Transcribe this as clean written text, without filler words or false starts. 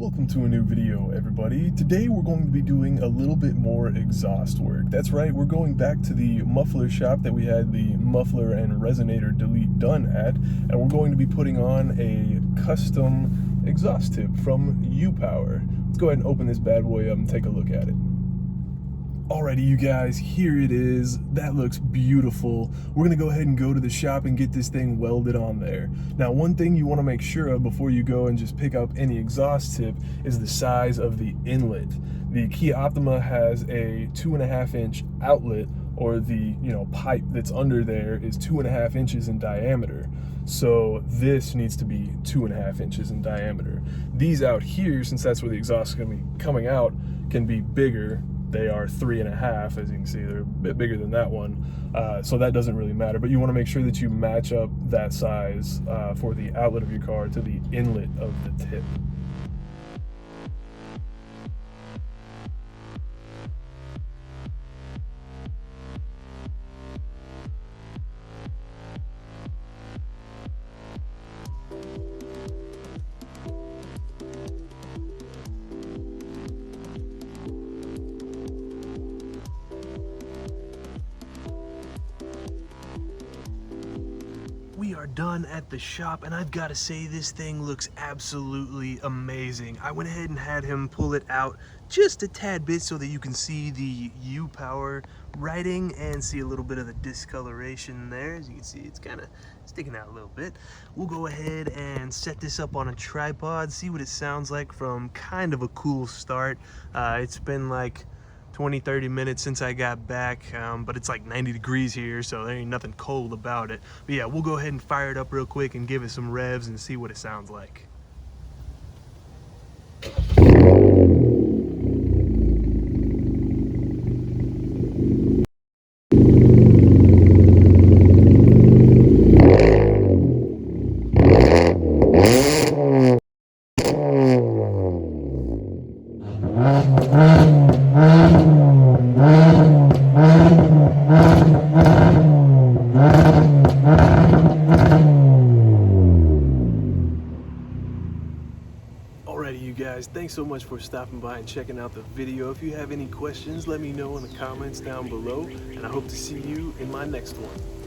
Welcome to a new video, everybody. Today we're going to be doing a little bit more exhaust work. That's right, we're going back to the muffler shop that we had the muffler and resonator delete done at, and we're going to be putting on a custom exhaust tip from UPower. Let's go ahead and open this bad boy up and take a look at it. Alrighty, you guys, here it is. That looks beautiful. We're gonna go ahead and go to the shop and get this thing welded on there. Now, one thing you wanna make sure of before you go and just pick up any exhaust tip is the size of the inlet. The Kia Optima has a 2.5 inch outlet, or the pipe that's under there is 2.5 inches in diameter. So this needs to be 2.5 inches in diameter. These out here, since that's where the exhaust is gonna be coming out, can be bigger. They are 3.5, as you can see, they're a bit bigger than that one. So that doesn't really matter, but you wanna make sure that you match up that size for the outlet of your car to the inlet of the tip. We are done at the shop, and I've got to say this thing looks absolutely amazing. I went ahead and had him pull it out just a tad bit so that you can see the UPower writing and see a little bit of the discoloration there. As you can see, it's kind of sticking out a little bit. We'll go ahead and set this up on a tripod, see what it sounds like from kind of a cool start. It's been like 20-30 minutes since I got back, but it's like 90 degrees here, so there ain't nothing cold about it. But yeah, we'll go ahead and fire it up real quick and give it some revs and see what it sounds like. Alrighty, you guys, thanks so much for stopping by and checking out the video. If you have any questions, let me know in the comments down below, and I hope to see you in my next one.